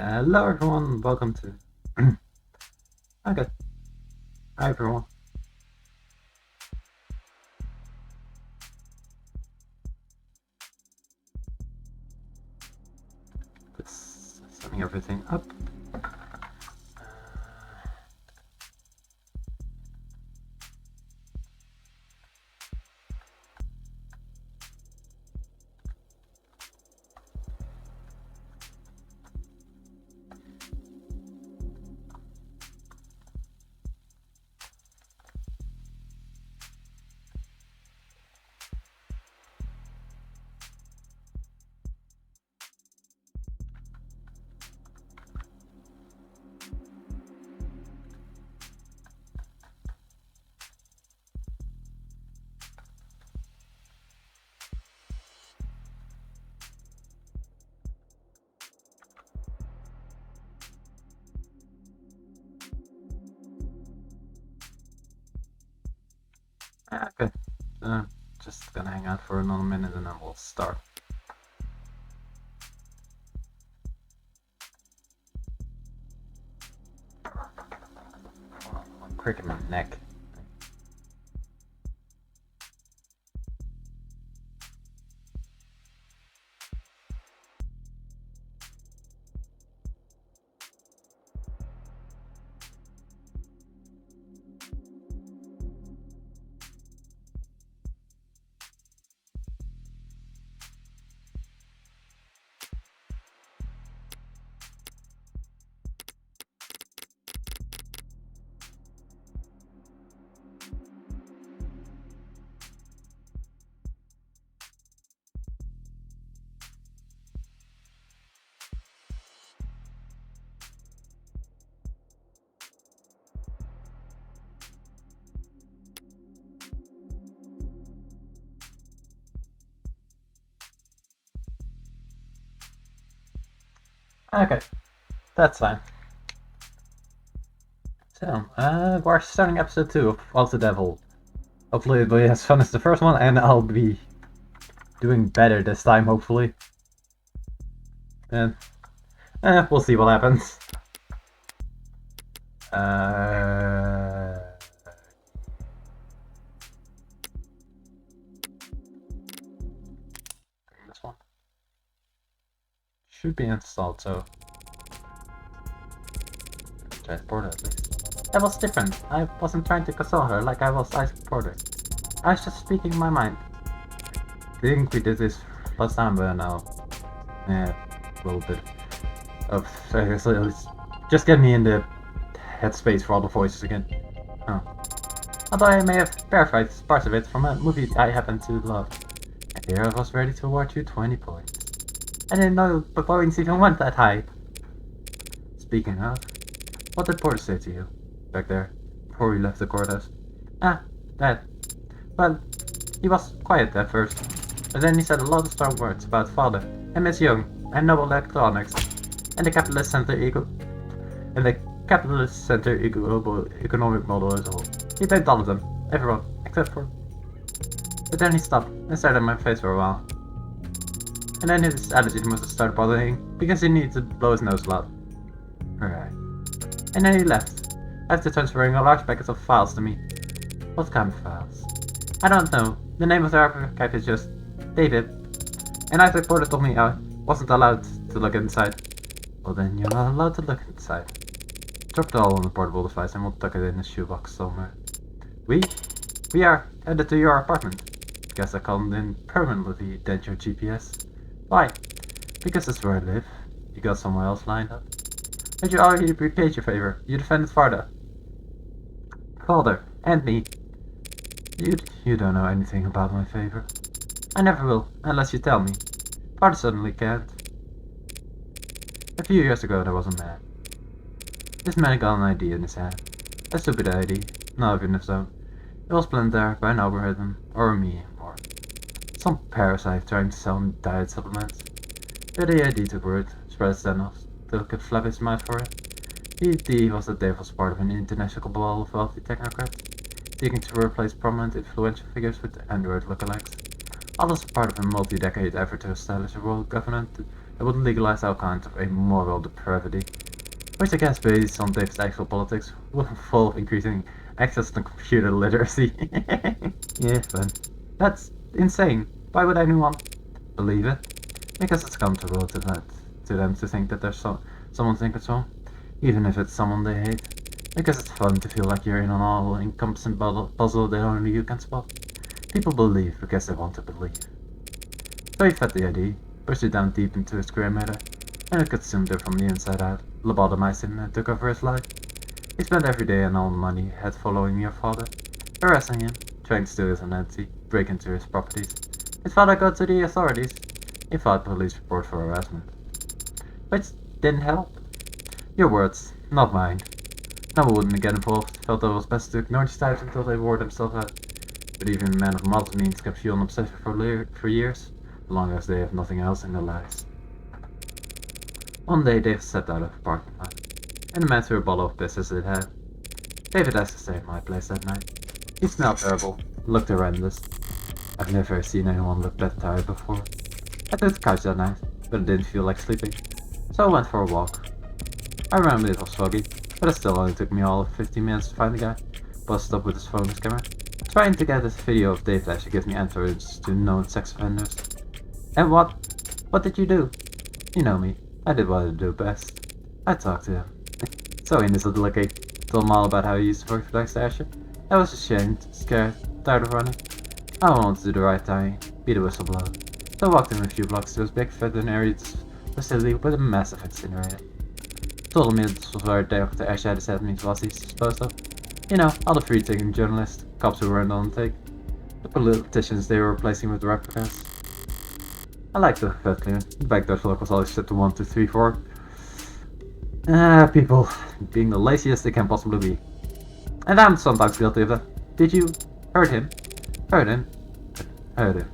Hello everyone, welcome to... Okay, hi everyone. Just setting everything up. Okay, just gonna hang out for another minute and then we'll start. I'm cracking my neck. Okay, that's fine. So, we're starting episode 2 of Of the Devil. Hopefully it'll be as fun as the first one and I'll be doing better this time, hopefully. And we'll see what happens. This one should be installed, so transport at least. That was different. I wasn't trying to console her like I was Isaac Porter. I was just speaking my mind. I think we did this last time, but now, a little bit of just get me in the headspace for all the voices again. Oh. Although I may have verified parts of it from a movie I happen to love. And here I was ready to award you 20 points. I didn't know the points even went that high. Speaking of, what did Porter say to you back there before we left the courthouse? Ah, that. Well, he was quiet at first, but then he said a lot of strong words about father and Miss Young and Noble Electronics and the capitalist center global economic model as a whole. He blamed all of them, everyone, except for. But then he stopped and stared at my face for a while. And then his attitude must have started bothering because he needed to blow his nose a lot. Alright. And then he left, after transferring a large packet of files to me. What kind of files? I don't know. The name of the archive is just David. And Isaac Porter told me I wasn't allowed to look inside. Well then, you're not allowed to look inside. Drop it all on the portable device and we'll tuck it in a shoebox somewhere. We are headed to your apartment. Guess I called in permanently, did your GPS. Why? Because that's where I live. You got somewhere else lined up? But you already repaid your favor. You defended Father, and me. You don't know anything about my favor. I never will, unless you tell me. Father suddenly can't. A few years ago there was a man. This man got an idea in his head. A stupid idea, not even if so. It was planned there by an algorithm, or me, or some parasite trying to sell him diet supplements. But the idea took root, spread its off, took a flap his mouth for it. The idea was that Dave was part of an international cabal of wealthy technocrats, seeking to replace prominent influential figures with Android lookalikes. All was part of a multi-decade effort to establish a world government that it would legalize all kinds of immoral depravity, which I guess based on Dave's actual politics would involve increasing access to computer literacy. Yeah, fun. That's insane. Why would anyone believe it? Because it's comfortable to them to think that there's someone's in control, even if it's someone they hate. Because it's fun to feel like you're in an all-encompassing puzzle that only you can spot. People believe because they want to believe. So he fed the idea, pushed it down deep into his gray matter, and it consumed him from the inside out, lobotomized him and took over his life. He spent every day and all the money he had following your father, harassing him, trying to steal his identity, break into his properties. His father got to the authorities. He filed police report for harassment. Which didn't help. Your words, not mine. No one wouldn't get involved, felt that it was best to ignore these types until they wore themselves out. But even men of modest means can feel an obsession for years, as long as they have nothing else in their lives. One day David stepped out of the parking lot, and the man threw a bottle of piss as it had. David asked to stay at my place that night. He smelled terrible, looked horrendous. I've never seen anyone look that tired before. I took the couch that night, but it didn't feel like sleeping, so I went for a walk. I remember it was foggy, but it still only took me all of 15 minutes to find the guy, busted up with his phone and his camera, trying to get this video of Dave that should give me answers to known sex offenders. And what? What did you do? You know me. I did what I do best. I talked to him. So innocently, told him all about how he used to work for Dexter. I was ashamed, scared, tired of running. I wanted to do the right thing, be the whistleblower. So I walked him a few blocks to his big veterinary facility with a massive incinerator. Told him it was where Dr. Ash had said me was he's supposed of. You know, all the free-taking journalists, cops who weren't on the take, the politicians they were replacing with replicas. I liked the vet cleaner. The back door lock was always set to 1, 2, 3, 4. People being the laziest they can possibly be. And I'm sometimes guilty of that. Did you hurt him? Hurt him? Hurt him.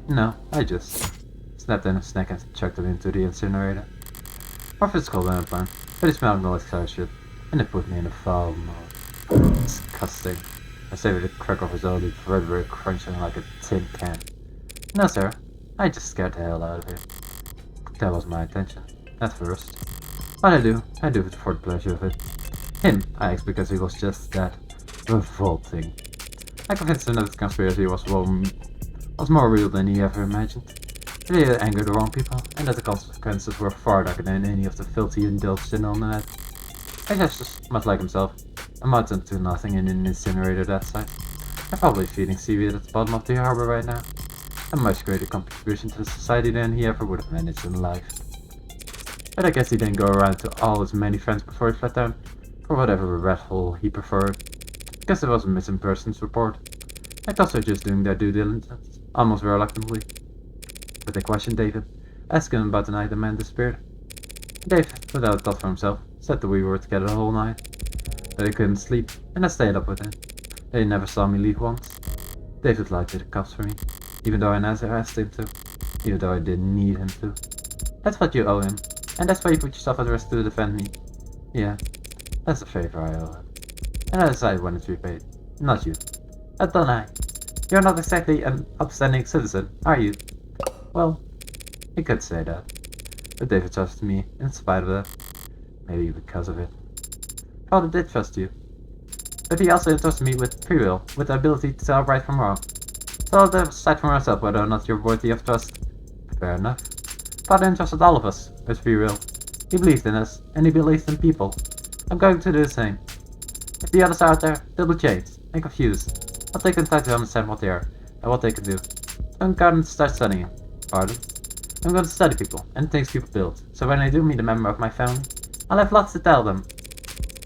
No, I just snapped in a snack and chucked it into the incinerator. More physical than a plan, but it smelled like sour shit, and it put me in a foul mood. Disgusting. I savored the crack of his old vertebrae crunching like a tin can. No, sir. I just scared the hell out of him. That was my intention, at first. What I do it for the pleasure of it. Him, I asked because he was just that revolting. I convinced him that the conspiracy was more real than he ever imagined. That he had angered the wrong people, and that the consequences were far darker than any of the filthy indulged in on the net. I just much like himself, amounted to nothing in an incinerator that size. I'm probably feeding seaweed at the bottom of the harbor right now. A much greater contribution to society than he ever would have managed in life. But I guess he didn't go around to all his many friends before he fled down, for whatever rat hole he preferred. Guess it was a missing persons report. I thought they were just doing their due diligence, almost reluctantly. But they questioned David, asking him about the night the man disappeared. Dave, without a thought for himself, said that we were together the whole night, that he couldn't sleep, and I stayed up with him. They never saw me leave once. David lied to the cops for me, even though I never asked him to, even though I didn't need him to. That's what you owe him, and that's why you put yourself at risk to defend me. Yeah, that's a favor I owe him. And I decide when it's repaid, not you. Don't I? You're not exactly an upstanding citizen, are you? Well, you could say that. But David trusted me, in spite of that. Maybe because of it. Father did trust you. But he also entrusted me with free will, with the ability to tell right from wrong. So I'll decide for myself whether or not you're worthy of trust. Fair enough. Father entrusted all of us with free will. He believed in us, and he believes in people. I'm going to do the same. If the others are out there, they'll be changed and confused. I'll take the time to understand what they are, and what they can do. I'm going to start studying them. Pardon? I'm going to study people, and things people build, so when I do meet a member of my family, I'll have lots to tell them.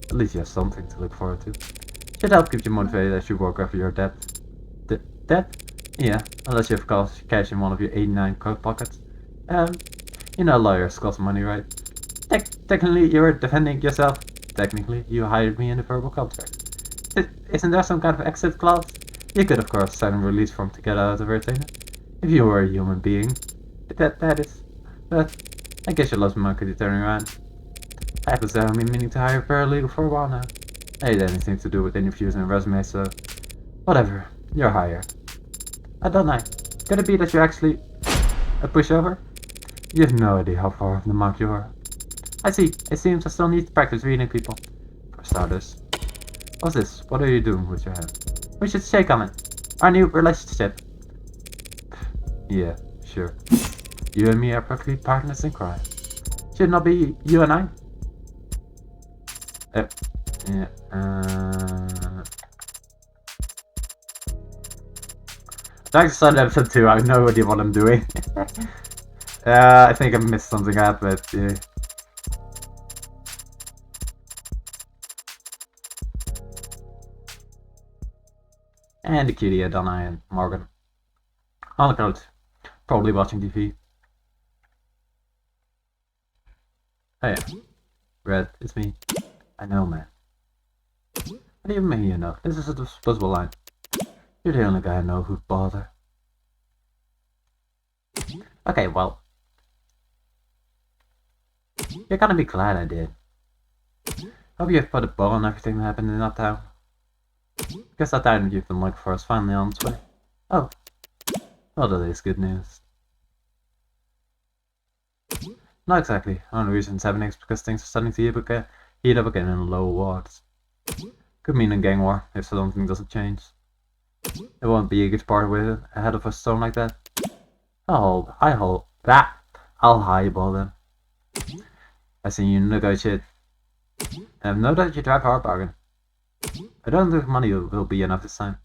At least you have something to look forward to. Should help keep you motivated as you work over your debt. Debt? Yeah, unless you have cash in one of your 89 coat pockets. You know lawyers cost money, right? Technically, you're defending yourself. Technically, you hired me in a verbal contract. Isn't there some kind of exit clause? You could, of course, sign a release form to get out of the retainer. If you were a human being. That is. But I guess you lost my monkey turning around. I happen to have been meaning to hire a paralegal for a while now. I hate anything to do with interviews and resumes, so whatever. You're hired. I don't know. Could it be that you're actually a pushover? You have no idea how far off the mark you are. I see. It seems I still need to practice reading people. For starters. What's this? What are you doing with your hand? We should shake on it. Our new relationship. Yeah, sure. You and me are perfectly partners in crime. Should it not be you and I? Yeah. Thanks for episode 2. I have no idea what I'm doing. I think I missed something out, but yeah. And the cutie, Donna and Morgan. On the couch. Probably watching TV. Oh yeah. Red, it's me. I know, man. What do you mean you know? This is a disposable line. You're the only guy I know who'd bother. Okay, well. You're gonna be glad I did. Hope you've put a bow on everything that happened in that town. Guess that town you've been looking for is finally on its way. Oh. Well, that is good news. Not exactly. Only reason it's happening is because things are starting to heat up again in low wards. Could mean a gang war if something doesn't change. It won't be eager to part with it ahead of a storm like that. I'll highball them. I see you negotiate. I have no doubt you drive hard bargain. I don't think money will be enough this time.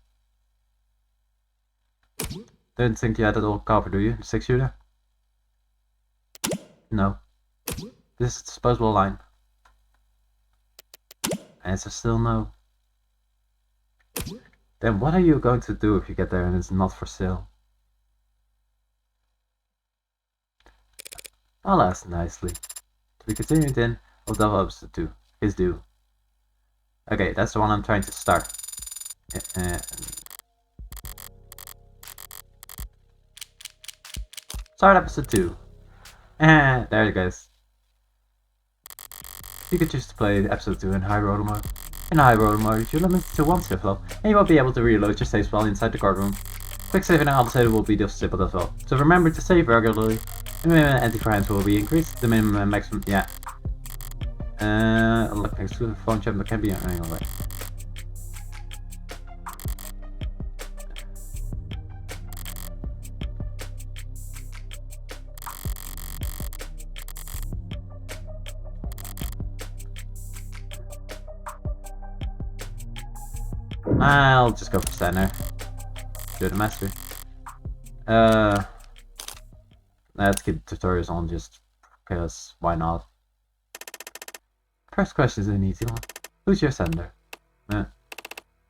Don't think you had that old copper, do you? 6-shooter? No. This is a disposable line. Answer still no. Then what are you going to do if you get there and it's not for sale? I'll ask nicely. To be continued then, I'll delve episode 2. His due. Okay, that's the one I'm trying to start. Start episode 2. There it goes. You could choose to play episode 2 in high roller mode. In high roller mode, you're limited to one save flow, and you won't be able to reload your saves while inside the guard room. Quick saving and auto save will be disabled as well, so remember to save regularly. The minimum anti-crimes will be increased, the minimum and maximum, yeah. Like exclusive phone chat that can be anyway. I'll just go for center. Do the mastery. Let's keep the tutorials on just because why not? First question is an easy one. Who's your sender?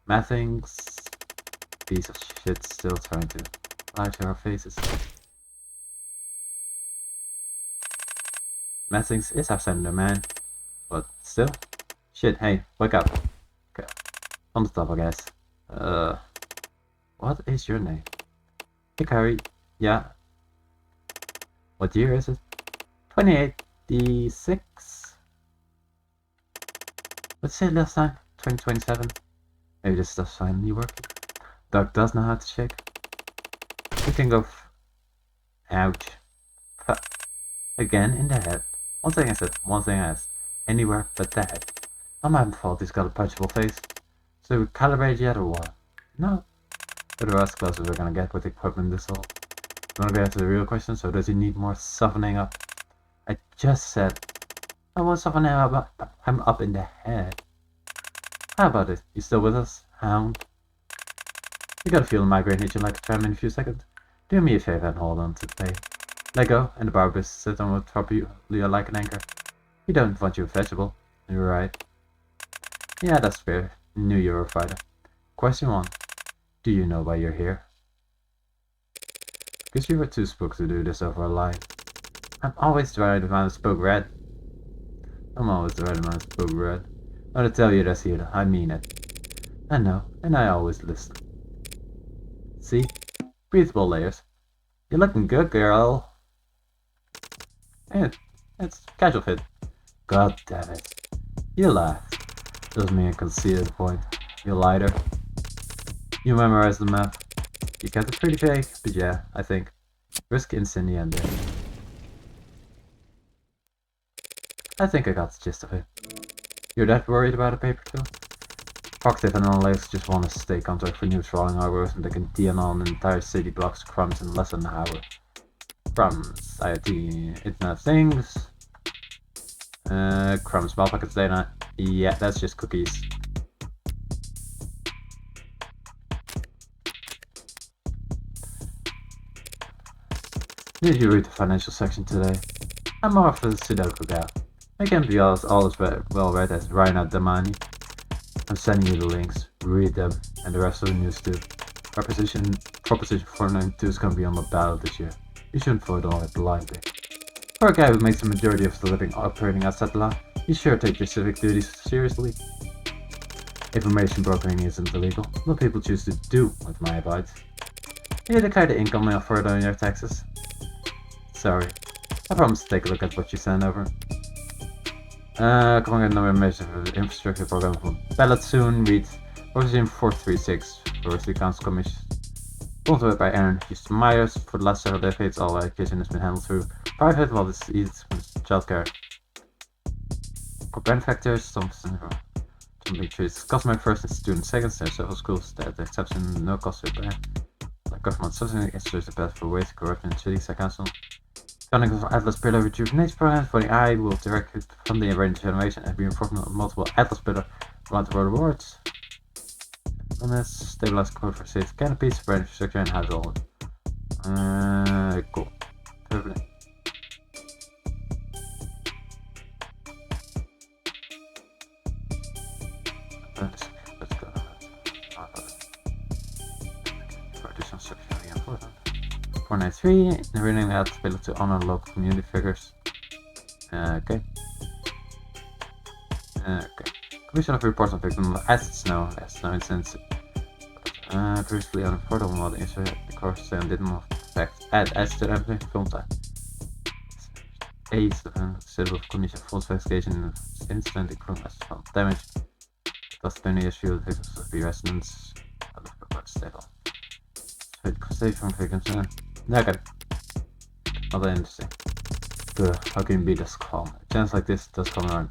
Mathings. Piece of shit still trying to lie to our faces. Mathings is our sender, man. But still? Shit, hey, wake up. Okay. On the top, I guess. What is your name? Hey, Carrie. Yeah. What year is it? 2086? What'd you say last time? 2027? Maybe this stuff's finally working. Doug does know how to shake. We can go ouch. Again in the head. One thing I said, one thing I asked. Anywhere but the head. Not my fault he's got a punchable face. So we calibrate yet or what? No. But the rest closer we're gonna get with equipment this all. You wanna get to the real question, so does he need more softening up? I just said I want softening up. I'm up in the head. How about it? You still with us, hound? You gotta feel the migraine hit you like a tram in a few seconds. Do me a favor and hold on to the pay. Let go, and the barber sit on top of you like an anchor. You don't want you a vegetable. You're right. Yeah, that's fair. Knew you were a fighter. Question 1. Do you know why you're here? Because you were too spooked to do this over a line. I'm always the right amount of spoke red. I'm always the right amount of spoke red. I want to tell you this here, I mean it. I know, and I always listen. See? Breathable layers. You're looking good, girl. And it's casual fit. God damn it. You laugh. Doesn't mean I can see the point. You lighter. You memorize the map. You kept it pretty vague, but yeah, I think. Risk instant the ending. I think I got the gist of it. You're that worried about a paper too? Cognitive analysts just want to stay contact for news rolling algorithms that can DNL on an entire city blocks crumbs in less than an hour. Crumbs, IoT, Internet of Things. Crumbs, small packets data. Yeah, that's just cookies. Did you read the financial section today? I'm more of a Sudoku guy. I can't be all as well read as Raina Damani. I'm sending you the links, read them, and the rest of the news too. Proposition 492 is gonna be on the ballot this year. You shouldn't vote on it blindly. For a guy who makes the majority of the living operating outside the law, you sure take your civic duties seriously. Information brokering isn't illegal, but people choose to do with my advice. You declare the income and further on your taxes. Sorry. I promise to take a look at what you send over. Come on, get another measure for the infrastructure program for ballot soon. Read Proposition 436 for the Council Commission. Sponsored by Aaron Houston Myers. For the last several decades, all education has been handled through private, while this is childcare. For benefactors, something treats customer first and student second. There are several schools that accept no cost to pay. Like government subsidy, it's the path for waste corruption in cities, council. Funding of Atlas Pillar Rejuvenation Programs for the AI will directly fund the brain generation and reinforcement of multiple Atlas Pillar around the world awards. And that's stabilized code for safe canopies, brain infrastructure, and household. Cool. Perfect. Let's go. For additional structure, very important. 493, renewing the ability to honor local community figures. Okay. Commission of reports on victim acid snow incidents. Previously on a portal mod insert the course and did not affect add acid to everything film time. A civil commission full investigation incident including acid damage. Plus 20 years few victims of the residents of the report stable. Save from victims. Okay. Not that interesting. How can you be this calm? A chance like this does come around.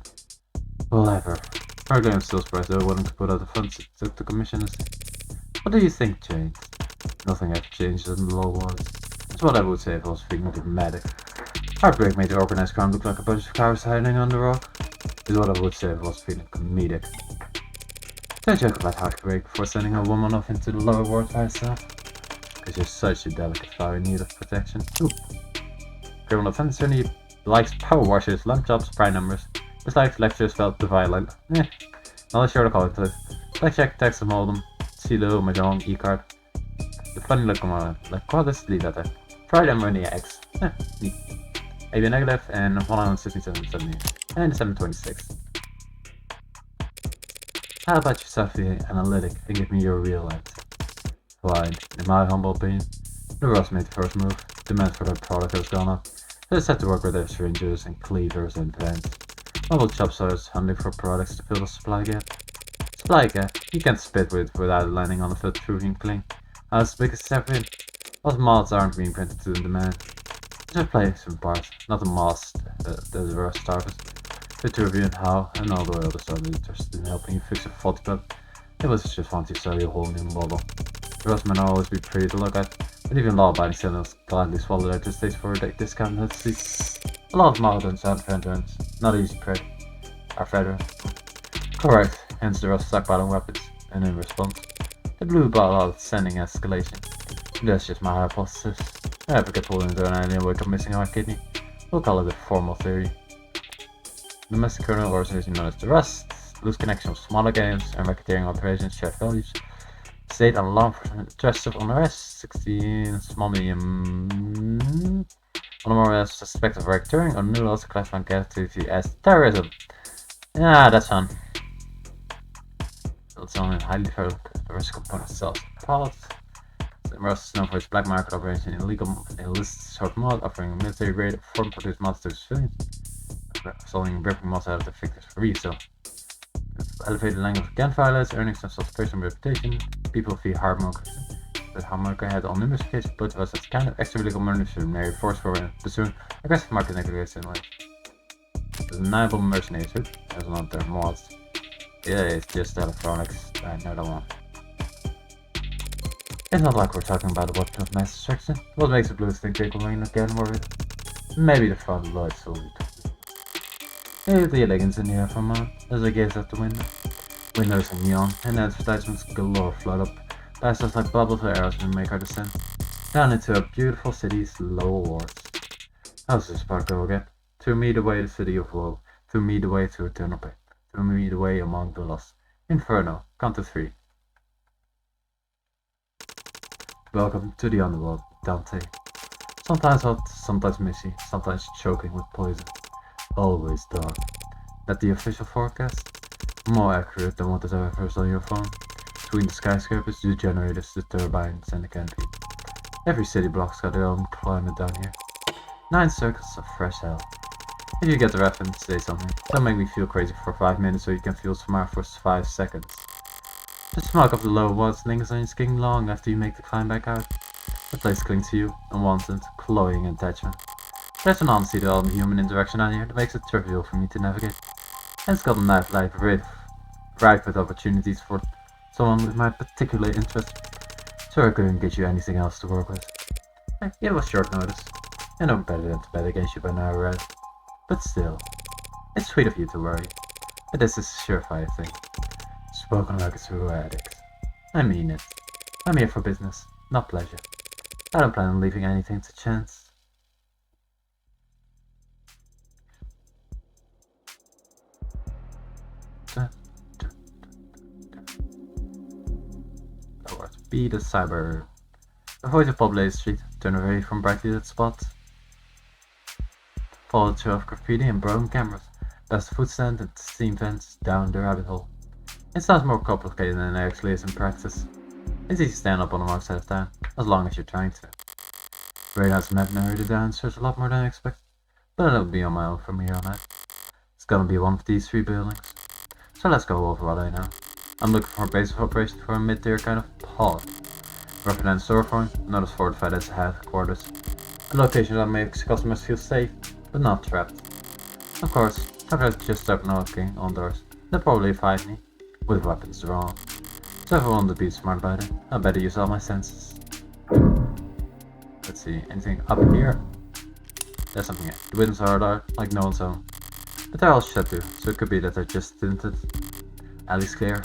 Whatever. Frankly, I'm still surprised they were willing to put out the funds to the commissioners. What do you think changed? Nothing ever changed in the law was. That's what I would say if I was feeling dramatic. Heartbreak made the organized crime look like a bunch of cowards hiding on the rock. Is what I would say if I was feeling comedic. Don't joke about heartbreak before sending a woman off into the lower ward by herself. Because you're such a delicate flower in need of protection. Ooh. Criminal offense only likes power washers, lamp jobs, prime numbers. Dislikes lectures felt the violent. Not sure to call it. Blackjack, text, and Moldem, CeeLo, Mahjong, E-card. The funny look on my like, what is leave that there? Friday and Monday X. Neat. AB negative and 16770. And 726. How about yourself, the analytic, and give me your real answer? Fine. In my humble opinion, the Ross made the first move. Demand for their product has gone up. They just had to work with their syringes and cleavers and pens. Mobile shop starts hunting for products to fill the supply gap. Supply gap? You can't spit without landing on a foot proving clean. As big as seven. Most mods aren't being printed to the demand. Just play some parts, not the mods that the Rust started. Fit to review how and all the other stuff interested in helping you fix a faulty bug. It was just fun to sell you a whole new model. The Rust may not always be pretty to look at, but even law-abiding sellers gladly swallow their distaste for a discount. Let's see. A lot of models and veterans, not easy prey, are veterans. Correct, hence the Rust stockpiling weapons, and in response, the blue bottle is sending escalation. That's just my hypothesis. I ever get pulled into an alien wake up missing our kidney. We'll call it a formal theory. Domestic criminal organization known as the Rust, loose connection with smaller games and racketeering operations, shared values. State and law enforcement interested on arrest, 16 small medium. On the more or less suspect of racketeering or new also classified activity as terrorism. Yeah, that's fun. It's only highly diverse component cells. Pods. Rust is known for its black market operation in illicit short mod, offering military grade foreign produced mods to civilians, resulting in ripping mods out of the victims for resale. Elevated language of gun violence, earnings themselves personal reputation. People feel Hardmonger. But Hardmonger had on numerous occasions put us as kind of extra legal mercenary force for pursuing aggressive market negligence in life. The Undeniable Mercenary suit. There's another mods. Yeah, it's just electronics. Another one. It's not like we're talking about a weapon of mass destruction. What makes the blue thing tickle when again worried? Maybe the front lights will be too. Maybe the elegance in the air from on as I gaze out the window. Windows are neon, and advertisements galore float up, past us like bubbles of arrows and make our descent down into a beautiful city's lower wards. How's this part go again? To meet away the city of woe, to meet away to eternal pain, to meet away among the lost. Inferno, count to 3. Welcome to the underworld, Dante. Sometimes hot, sometimes misty, sometimes choking with poison. Always dark. That the official forecast? More accurate than what is ever on your phone. Between the skyscrapers, the generators, the turbines, and the canopy. Every city block's got their own climate down here. 9 circles of fresh hell. If you get the reference, say something. Don't make me feel crazy for 5 minutes so you can feel smart for 5 seconds. The smoke of the lower walls lingers on your skin long after you make the climb back out. The place clings to you, unwanted, cloying attachment. There's an honesty to all the human interaction on here that makes it trivial for me to navigate. And it's got a nightlife rife with opportunities for someone with my particular interest. So I couldn't get you anything else to work with. It was short notice, and I'm better than to bet against you by now, right? But still, it's sweet of you to worry. But this is a surefire thing. Spoken like a true addict. I mean it. I'm here for business, not pleasure. I don't plan on leaving anything to chance. Be the cyber. Avoid the populated street. Turn away from brightly lit spots. Follow the trail of graffiti and broken cameras. Past the food stand and steam vents down the rabbit hole. It sounds more complicated than it actually is in practice. It's easy to stand up on the wrong side of town, as long as you're trying to. Radio's map narrowed it down, so it's a lot more than I expected. But it'll be on my own from here on out. It's gonna be one of these 3 buildings. So let's go over what I know. I'm looking for a base of operations for a mid-tier kind of pod. Rougher than storefront, not as fortified as headquarters. A location that makes customers feel safe, but not trapped. Of course, if I just start knocking on doors, they'll probably fight me, with weapons drawn. So if I want to be smart about it, I better use all my senses. Let's see, anything up here? There's something here. The windows are dark, like no one's home. But they're all shut too, so it could be that they're just tinted. Alley's clear.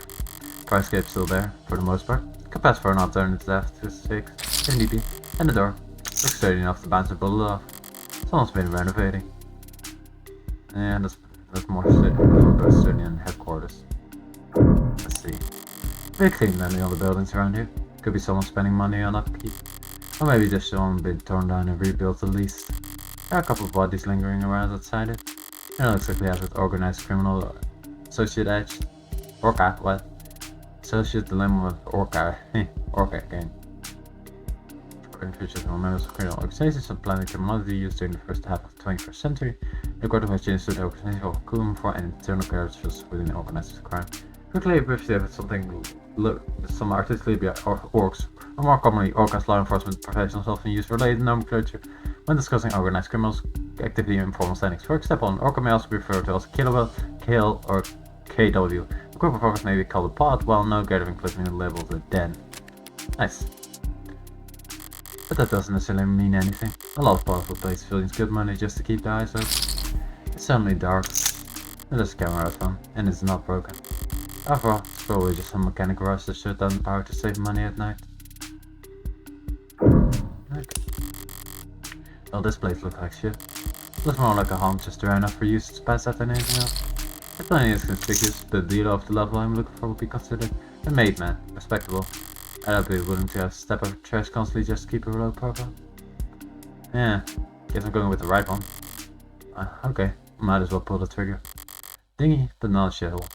Fire escape's still there, for the most part. Could pass for an alternative to 6, if need be. And the door. Looks sturdy enough to bounce a bullet off. Someone's been renovating. And that's more sturdy than headquarters. Let's see. Big clean than the other buildings around here. Could be someone spending money on upkeep. Or maybe just someone been torn down and rebuilt at least. There are a couple of bodies lingering around outside it. And it looks like we have an organized criminal associate edge. Orca, what? Associate dilemma with Orca. Orca game. According to future members of criminal organizations and planning criminality used during the first half of the 21st century, the court has changed to the organization of Kuum for an internal characters within organized crime. Quickly appreciate something some artistically orcs, or more commonly orcas law enforcement professionals often use related nomenclature when discussing organized criminals activity in informal settings. For example, an orca may also be referred to as Killwell, Kill, or KW. A group of orcas may be called a pod, while no gathering including the label the den. Nice. But that doesn't necessarily mean anything. A lot of powerful places fill good money just to keep the eyes open. It's suddenly dark. There's a camera at home, and it's not broken. After all, it's probably just some mechanic rush that shut down the power to save money at night. Okay. Well, this place looks like shit. Looks more like a home just around enough for use to pass out than anything else. The planning is conspicuous, but the dealer of the level I'm looking for would be considered a made man, respectable. I'd be willing to have step up trash constantly just to keep a low profile. Yeah, guess I'm going with the right one. Okay, might as well pull the trigger. Dingy, but not a shithole.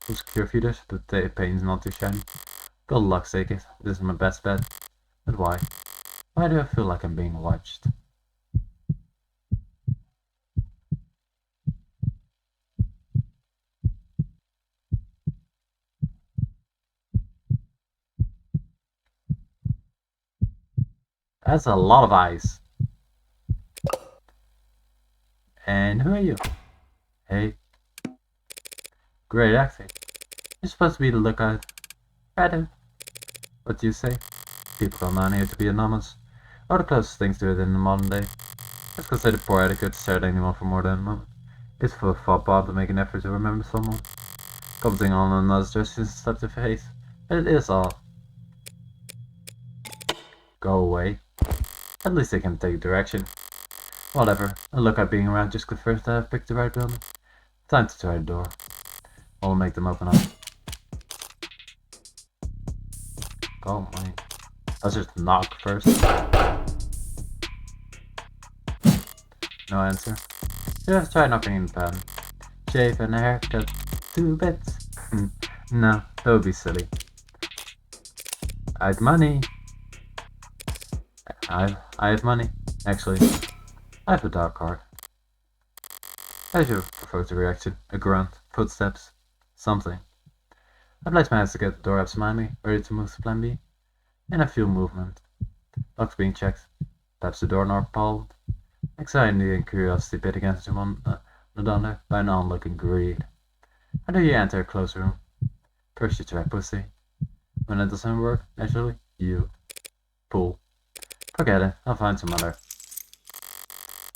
We'll secure feeders, but the paint's not too shiny. Good luck, take it. This is my best bet. But why? Why do I feel like I'm being watched? That's a lot of eyes. And who are you? Hey. Great acting. You're supposed to be the lookout. Better. What do you say? People come down here to be anonymous. Or the closest things to it in the modern day. It's considered poor etiquette to stare at anyone for more than a moment. It's for a faux pas to make an effort to remember someone. Commenting on another's dress is a step to face. It is all. Go away. At least they can take direction. Whatever. A lookout being around just confirms that I've picked the right building. Time to try the door. I'll make them open up. Oh my. Let's just knock first. No answer. Just try knocking in the pan. Shave and a haircut. 2 bits. No, that would be silly. I have money. I have money. Actually, I have a dark card. As you provoke a reaction, a grunt, footsteps, something. I place my hands to get the door up behind me, ready to move to plan B. And I feel movement. Locks being checked. Taps the doorknob pulled. Anxiety and curiosity pit against one another by an onlooking greed. How do you enter a closed room? First you track pussy. When it doesn't work, naturally, you pull. Forget it, I'll find some other.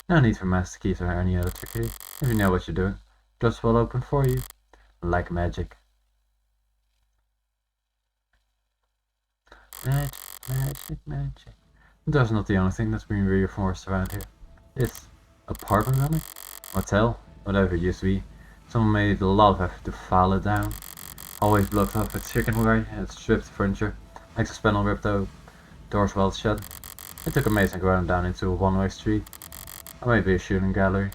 No need for master keys or any other trickery. If you know what you're doing, doors will open for you. Like magic. Magic, magic, magic. The door's not the only thing that's being reinforced around here. It's apartment building? Motel? Whatever it used to be. Someone made a lot of effort to file it down. Always blocked up with chicken wire and stripped furniture. Extra panel ripped out. Doors well shut. It took amazing going down into a one-way street. Or maybe a shooting gallery.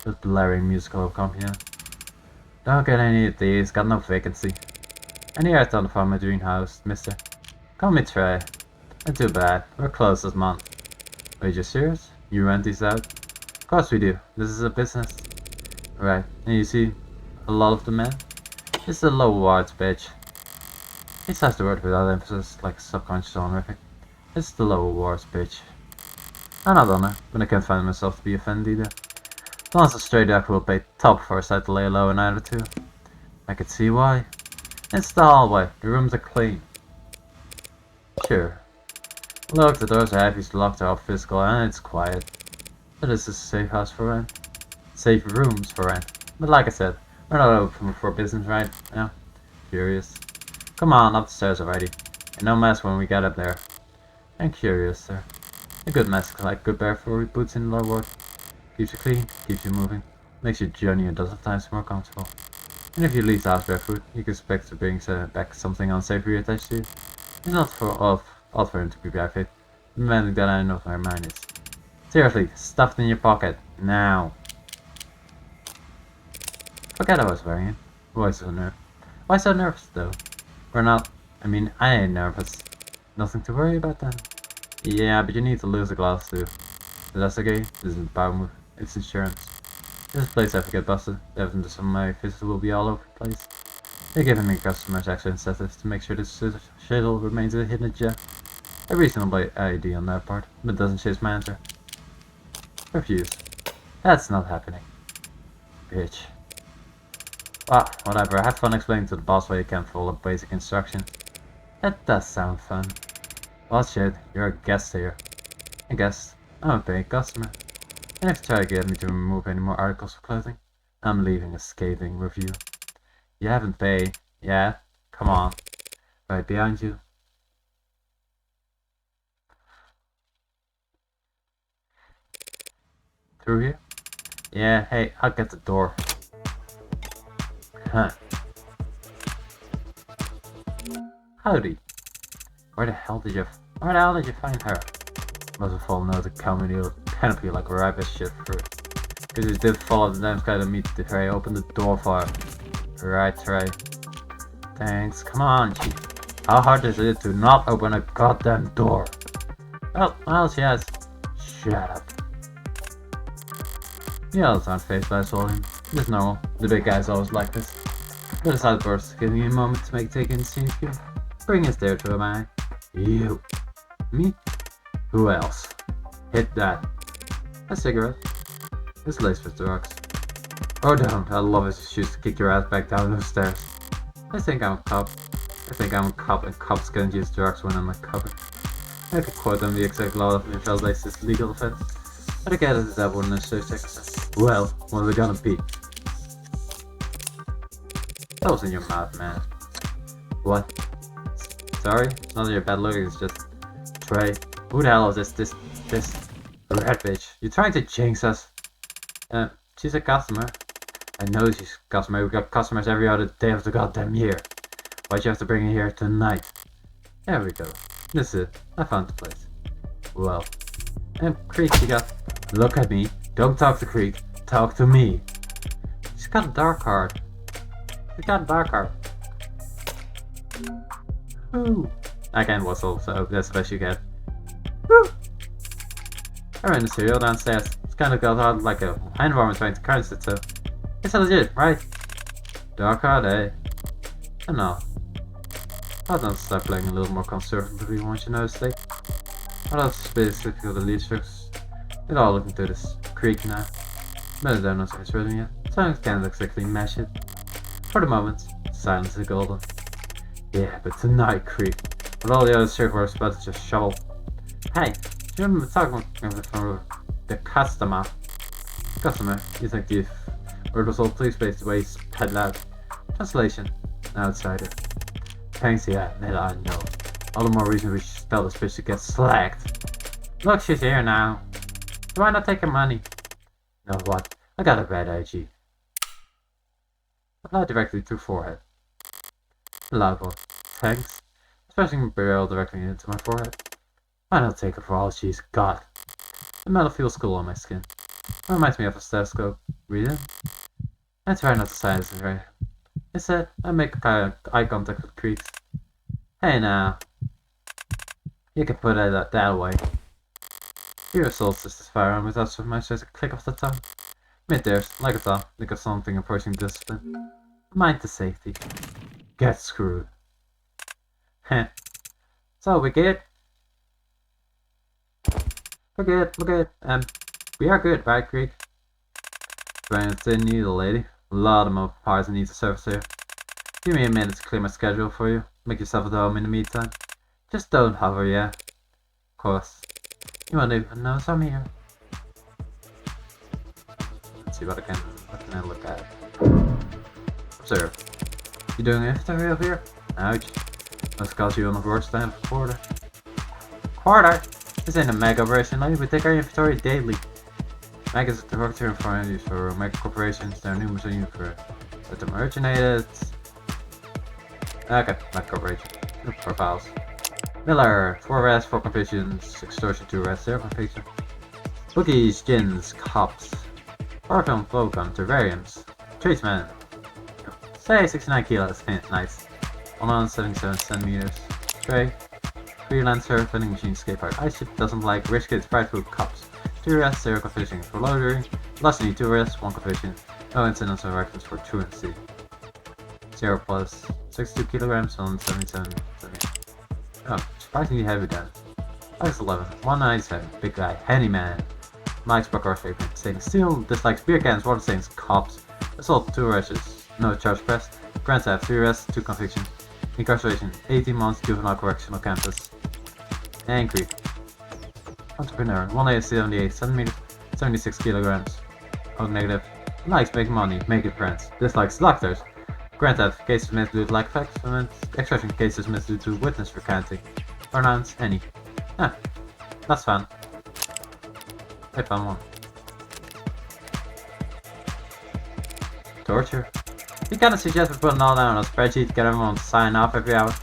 With blaring musical accompaniment. Don't get any of these, got no vacancy. Any art on the farm my dream house, mister? Call me Trey. Not too bad, we're closed this month. Are you just serious? You rent these out? Of course we do, this is a business. Right, and you see a lot of the men? This is a low wards bitch. He says the word without emphasis, like subconscious honorific. It's the lower wards bitch. I'm not on her, but I can't find myself to be offended either. As long as a stray duck will pay top for a side to lay low a night or two. I could see why. It's the hallway, the rooms are clean. Sure. Look, the doors are heavy, locked off physical, and it's quiet. But this is a safe house for rent. Safe rooms for rent. But like I said, we're not open for business right now. Curious. Come on, up the stairs already. And no mess when we get up there. I'm curious, sir. A good mess, like good barefoot boots in the low ward. Keeps you clean, keeps you moving. Makes your journey a dozen times more comfortable. And if you leave the house barefoot, you can expect to bring back something unsavory attached to you. It's not odd for him to be barefoot, demanding that I know where mine is. Seriously, stuffed in your pocket, now. Forget I was wearing it. Why so nervous? Why so nervous though? We're not. I ain't nervous. Nothing to worry about then. Yeah, but you need to lose a glass too. But that's okay. This isn't power move. It's insurance. This place ever get busted, the evidence of my visit will be all over the place. They're giving me customers extra incentives to make sure this shizzle remains a hidden gem. A reasonable idea on their part, but doesn't chase my answer. Refuse. That's not happening. Bitch. Well, whatever, have fun explaining to the boss why you can't follow basic instruction. That does sound fun. Well shit, you're a guest here. A guest? I'm a paying customer. And if you try to get me to remove any more articles of clothing, I'm leaving a scathing review. You haven't paid. Yeah? Come on. Right behind you. Through here? Yeah, hey, I'll get the door. Huh. Howdy. Where the hell did you find her? Must have fallen out of the canopy like a rabbit shit fruit. Cause you did follow the damn guy to meet the Trey, open the door for her. Right, Trey. Thanks, come on, chief. How hard is it to not open a goddamn door? Well, she has. Shut up. The others aren't faced by volume. It's normal. The big guy's always like this. But his outbursts give me a moment to take in the scene cue. Bring us there to a man. You. Me? Who else? Hit that. A cigarette. It's laced with drugs. Or don't. I love his shoes to kick your ass back down those stairs. I think I'm a cop. I think I'm a cop and cops can use drugs when I'm a cop. I could quote on the exact law that invalidates this legal offense. But I get it, that wouldn't necessarily take sense. Well, what are we gonna be? That was in your mouth, man. What? Sorry? It's not your bad look, it's just... Trey. Who the hell is this red bitch? You're trying to jinx us. She's a customer. I know she's a customer. We got customers every other day of the goddamn year. Why'd you have to bring her here tonight? There we go. This is it. I found the place. Well. And Creek, you got... Look at me. Don't talk to Creek. Talk to me. She's got a dark card. She's got a dark card. Woo. I can whistle, so that's the best you get. Woo. I ran the cereal downstairs. It's kind of got out like a hand warmer trying to curse it, so... It's legit, right? Dark card, eh? I know. I'll not start playing a little more conservatively once you know the stake. Well, that's basically the least fix. We're all looking to this Creek now. But I don't know if it's rhythm yet, so I can't exactly mesh it. For the moment, silence is golden. Yeah, but tonight, Creek, with all the other surfers about to just shovel. Hey, do you remember talking from the customer? Customer, you think you've word was all please place the waste head loud. Translation, outsider. Thanks, yeah, that I know. All the more reason we should spell this bitch to get slacked. Look, she's here now. Why not take her money? Know what? I got a bad IG. Apply directly to forehead. Loud one. Thanks. Especially barrel directly into my forehead. Why not take her for all she's got? The metal feels cool on my skin. It reminds me of a stethoscope. Read it? I try not to silence it, right? Instead, I make eye contact with Creeks. Hey now. You can put it that way. Your solstice this firearm without so much as a click of the tongue. Mid there's, like a thought, think of something approaching discipline. Mind the safety. Get screwed. Heh. So we get. We're good. We are good, right, Creek? Trying to need a lady. A lot of more parts that need to service here. Give me a minute to clear my schedule for you. Make yourself at home in the meantime. Just don't hover, yeah? Of course. You won't even know I'm here. Let's see what can I look at. Observe. You doing inventory over here? Ouch. Must cost you on the worst time of quarter. Quarter? This ain't a mag operation, like we take our inventory daily. Mag is the work term for use for mega corporations. There are numerous units for that originated. Okay, mag corporation. New profiles. Miller, 4 arrests, 4 convictions, extortion 2 arrests, 0 conviction. Bookies, gins, cops. Horror film, Volcom, terrariums. Tradesman. Say 69 kilos, nice. 177 centimeters. Tray. Freelancer, vending machine, skate park. Ice ship doesn't like rich kids, fried food, cops. 2 arrests, 0 conviction for loitering. Larceny, 2 arrests, 1 conviction. No incidents or records for truancy. 0 plus 62 kilograms, 177 centimeters. Oh, surprisingly heavy then. Alex 11, 197, big guy, handyman. Mike's Buckar's favorite, stainless steel, dislikes beer cans, water stains, cops. Assault, 2 arrests, no charge pressed. Grand theft, 3 arrests, 2 convictions. Incarceration, 18 months, juvenile correctional campus. Angry. Entrepreneur, 178 centimeters, 76 kilograms. Oh, negative. Likes making money, making friends. Dislikes doctors. Grand theft, cases missed due to lack of facts. Extraction, cases missed due to witness recanting. Pronouns, any. Ah, that's fun. I found one. Torture. You kinda suggest we put it all down on a spreadsheet to get everyone to sign off every hour.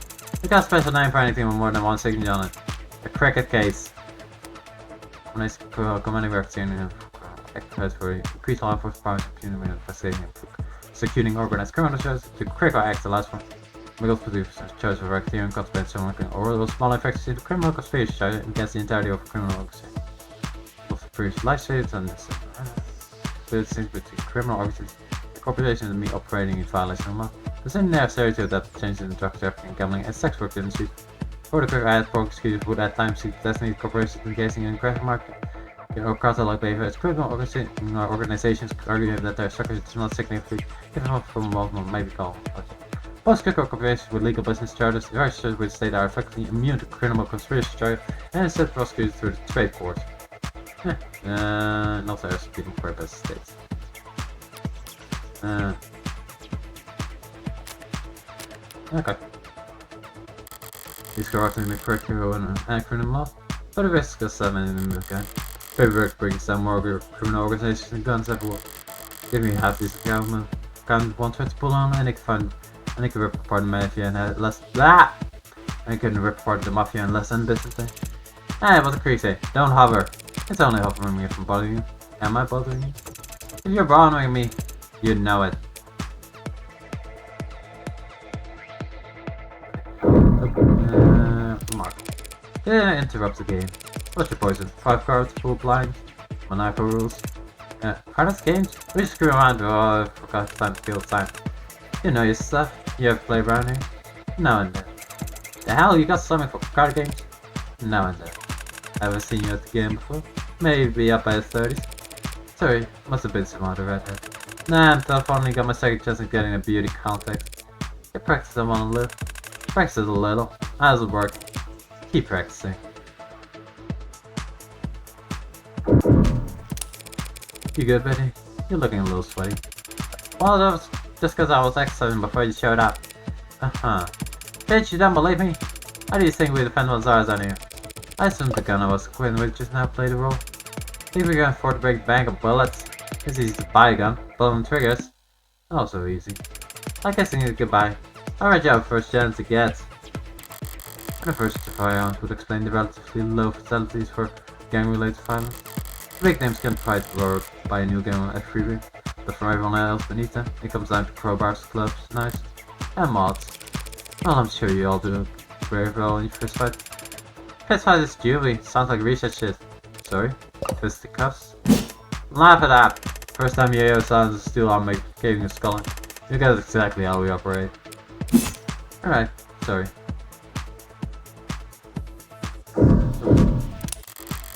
We got a special name for anything with more than 1 signature on it. A cricket case. When I come anywhere to exercise for increased law enforcement powers, impunity when investigating and executing organized criminal charges. The critical act allows for legal producers charged with racketeering, cultivating someone or those small effects into criminal conspiracy charge against the entirety of a criminal organization. Of the previous life states and the things between criminal organizations. The corporation and me operating in violation of law. The same necessity that changes in the drug trafficking, gambling, and sex work industry. For the quick add prosecutors would at times seek designated corporations engaging in graphic market or cartel-like behavior. Criminal organizations argue that their structure is not significantly different from involvement may be called. Most corporations with legal business charters registered with the state are effectively immune to criminal conspiracy charges and instead prosecuted through the trade court. Not executing purpose states. Okay. These corrupting the curriculum and acronym law, but the risk of seven in the game. Paperwork brings down more criminal organizations and guns everywhere. Give me half these government want to pull on and they can rip apart the mafia and less blah. And can rip apart the mafia and less business day. Hey, what the creek say? Don't hover. It's only hovering me from bothering you. Am I bothering you? If you're bothering me, you know it. Mark. Yeah, interrupt the game. What's your poison? 5 cards, full blind, Monaco rules. Are those games? We just screw around. Oh, I forgot time to kill time. You know your stuff. You ever play around here? Now and then. The hell, you got something for card games? Now and then. Haven't seen you at the game before. Maybe up by the 30s. Sorry, must have been some other redhead. Nah, I'm tough. Only got my second chance at getting a beauty contact. Get practice I wanna live. Practice a little. How's it work? Keep practicing. You good, Betty? You're looking a little sweaty. Well, that was just because I was exercising before you showed up. Bitch, you don't believe me? How do you think we defend what's ours on here? I assumed the gun I was equipped with just now played a role. Think we can afford to break the bank of bullets? It's easy to buy a gun, but on triggers, also easy. I guess I need goodbye. Alright, job first chance to get. The first firearms would explain the relatively low fatalities for gang-related violence. The big names can try to buy a new gun at free room, but for everyone else beneath them, it comes down to crowbars, clubs, knives, and mods. Well, I'm sure you all do very well in your first fight. Fist fight is juvie, sounds like research shit. Sorry? Fisticuffs? Laugh at that! First time you hear sounds of steel arm caving a skull in. You guys exactly how we operate. Alright, sorry.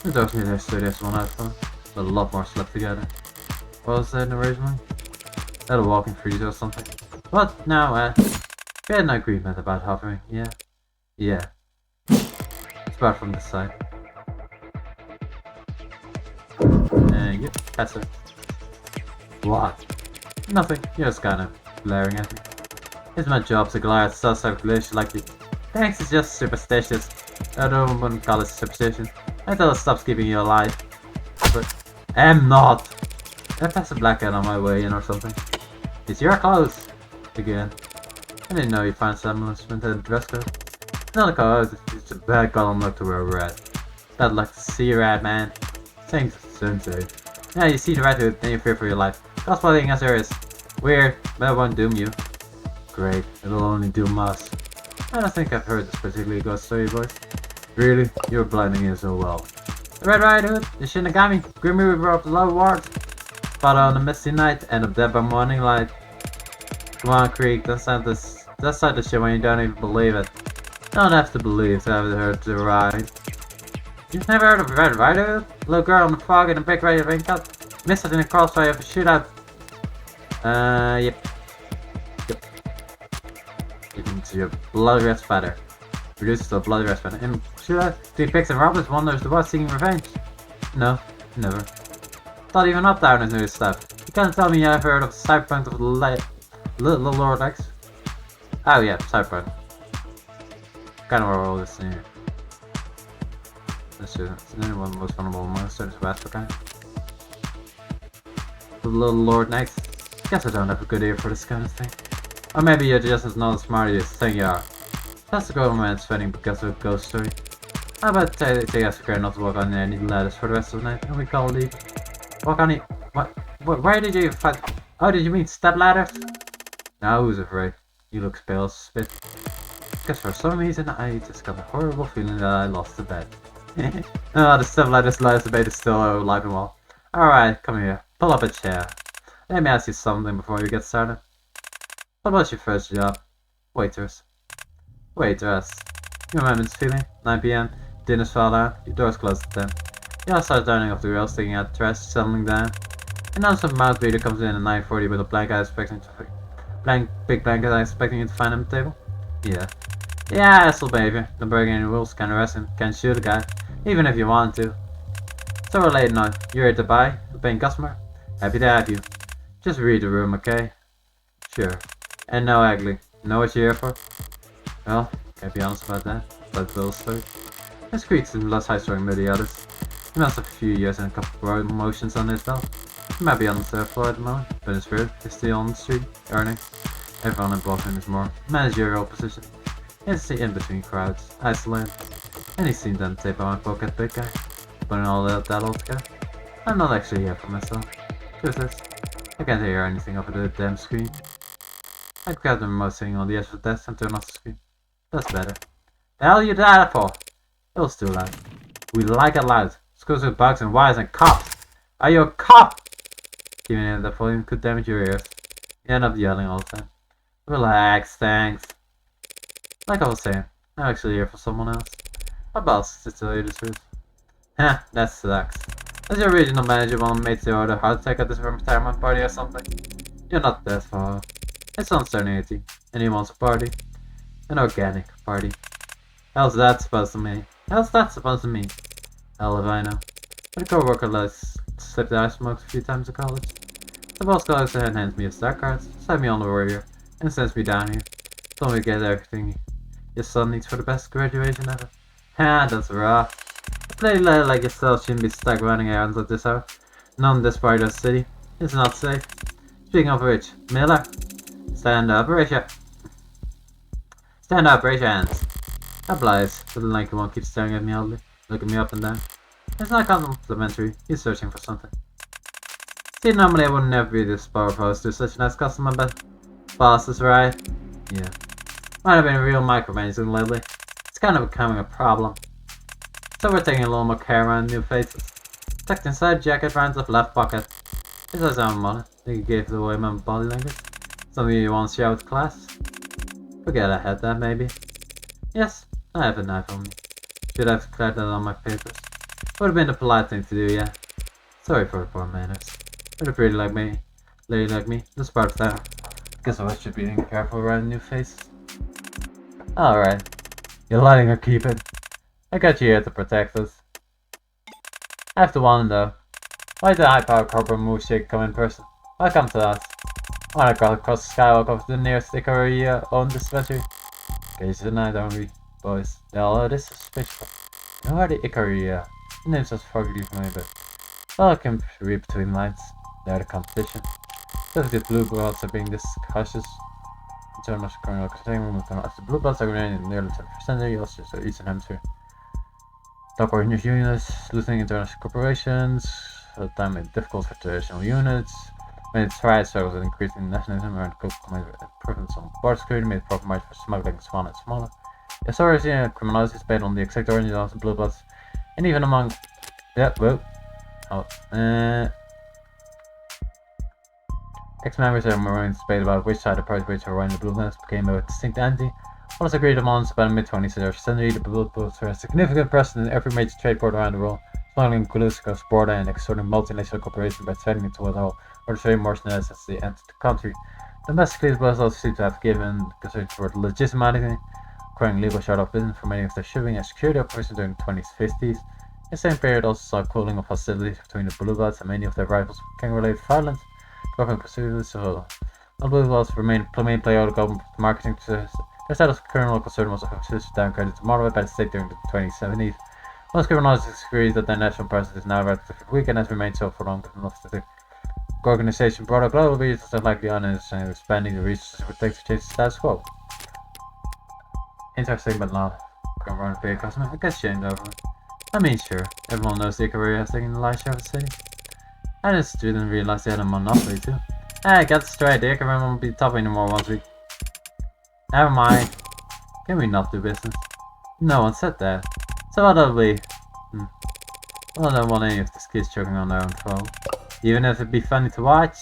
The dogs need their studios one out fun, but a lot more slept together. What was that originally? That a walking freezer or something? What? No, we had an agreement about hovering, yeah? Yeah. It's about from this side. Yep, that's it. What? Nothing, you're just kinda glaring at me. It's my job to glare at self-circulation like you. Thanks, it's just superstitious. I wouldn't call it superstition. Until it stops keeping you alive. But I'm not. I passed a black cat on my way in or something. It's your clothes. Again. I didn't know you found semblance with a dress code. It's not a code, it's a bad column look to wear a rat. Bad luck to see a rat, man. Thanks, sensei. Yeah, you see the rat hood, then you fear for your life. Cosplaying as there is. Weird, but it won't doom you. Great, it'll only doom us. I don't think I've heard this particularly good story, boys. Really? You're blending in so well. The Red Riding Hood, the Shinigami, Grim Reaper of the Low Ward. Spot on a misty night, end up dead by morning light. Come on, Creek, that's not the shit when you don't even believe it. Don't have to believe to have heard the ride. You've never heard of Red Riding Hood? Little girl in the fog in a big red raincoat. Missed it in a crossfire of a shootout. Yep. Into your bloody red spatter. Reduces to a bloody red spatter. In shootout, three pigs and robbers wonders the boss seeking revenge. No, never. Not even up down his new stuff. You can't tell me I've heard of Cyberpunk of the Little Lord X. Oh yeah, Cyberpunk. Kind of all this in here. This is one of the most vulnerable monsters of Africa. The Little Lord Next. Guess I don't have a good ear for this kind of thing. Or maybe you're just as not as smart as you think you are. That's the government spending because of a ghost story. How about take us care not to walk on any ladders for the rest of the night and we call leave? Walk on it. What? Where did you fight? Oh, did you mean step ladders? Now who's afraid? You look pale as spit. Because for some reason I just got a horrible feeling that I lost the bet. Oh, the step ladder slides debate is still alive and well. Alright, come here. Pull up a chair. Let me ask you something before you get started. What was your first job? Waitress. Waitress. You remember this feeling? 9 PM, dinner's fall out, your door's closed at 10. You all start turning off the rails, taking out the trash, settling down. And then some mouse breeder comes in at 9:40 with a big blanket eye expecting you to find on the table. Yeah. Yeah, asshole behavior. Don't break any rules, can't arrest him, can't shoot a guy, even if you want to. So we're late now. You're here to buy, a paying customer. Happy to have you. Just read the room, okay? Sure. And no ugly. Know what you're here for? Well, can't be honest about that. But Bill's story. This creek seems less high-strung than the others. He must have a few years and a couple of promotions on his belt. He might be on the third floor at the moment, but his spirit is still on the street, earning. Everyone involved in his more managerial position. He's the in-between crowds, isolated. And he seemed on the tape on my pocket big guy. Putting all that all together. I'm not actually here for myself. Truth is, I can't hear anything over the damn screen. I grabbed the remote sitting on the edge of the desk and turned off the screen. That's better. The hell you that for? It was too loud. We like it loud. Schools with bugs and wires and cops. Are you a cop? Giving in that volume could damage your ears. You end up yelling all the time. Relax, thanks. Like I was saying, I'm actually here for someone else. My boss, to tell you the truth. Heh, that sucks. Does your regional manager want to make the order heart attack at this retirement party or something? You're not that far. His son's turning 18, and he wants a party. An organic party. How's that supposed to mean? How's that supposed to mean? Hell if I know. My co-worker lets slip the ice smokes a few times in college. The boss goes ahead and hands me a star card, sends me on the warrior, and sends me down here. Told me to get everything your son needs for the best graduation ever. Ha, that's rough. A bloody lad like yourself shouldn't be stuck running errands at this hour. None in this part of the city. It's not safe. Speaking of which, Miller, stand up, raise your hands. Obliged, but the lanky one keeps staring at me oddly, looking me up and down. It's not complimentary, he's searching for something. See, normally I would never be this powerful to such a nice customer, but boss is right. Yeah. Might have been a real micromanaging lately. It's kind of becoming a problem. So we're taking a little more care around new faces. Tucked inside jacket rounds of left pocket. It says I'm on it. I think he gave it away my body language. Something you want to share with class? Forget I had that, maybe. Yes, I have a knife on me. Should have declared that on my papers. Would have been the polite thing to do, yeah. Sorry for the poor manners. With a pretty lady like me, this part of town. Guess I should be being careful around new faces. Alright. You're letting her keep it. I got you here to protect us. I have to wonder though. Why did the high-powered corporate move shake come in person? Why come to us? Why not go across the skywalk over to the nearest Ikaria-owned dispensary? Case tonight, don't we, boys? Well, it is suspicious. Who are the Ikaria? The name's just foggy for me, but well, I can read between lines. They're the competition. So if the blue bloods are being this cautious, in terms of current containment, the blue bloods are growing in nearly 20% of the US, so Eastern Hemisphere. Top organized units, losing international corporations, at the time made it difficult for traditional units, made it try struggles with increasing nationalism and improvements on border security, made it proper market for smuggling smaller and smaller. The authority and criminality is based on the exact origin of the blue bloods, and even among ex-members of Marines debate about which side of the party which are running the blue bloods became a distinct entity. All is agreed among about the mid-20th century, the blue bloods were a significant presence in every major trade port around the world, smuggling goods across the border and extorting multinational corporations by threatening to withhold or trade merchandise as they entered the country. Domestically, the bloods also seem to have given concern toward legitimating, acquiring legal shut-off business for many of their shipping and security operations during the 20s and 50s. The same period also saw a cooling of hostilities between the blue bloods and many of their rivals for gang-related violence. Government pursuits, so the blue bloods remain the main player of the government marketing. Their status of criminal concern was downgraded to moderate by the state during the 2070s. Most criminologists disagree that their national presence is now relatively weak and has remained so for long enough that the organization brought up global reasons that likely unnecessary expanding the resources it would take to change the status quo. Interesting but not going around a big customer. I guess shamed over it. I mean, sure, everyone knows the career has taken the lion's share of the city. I just didn't realize they had a monopoly too. Hey, got straight, the Icaria won't be top anymore once we... Never mind. Can we not do business? No one said that. So what'll we... Well, I don't want any of these kids choking on their own phone. Even if it'd be funny to watch.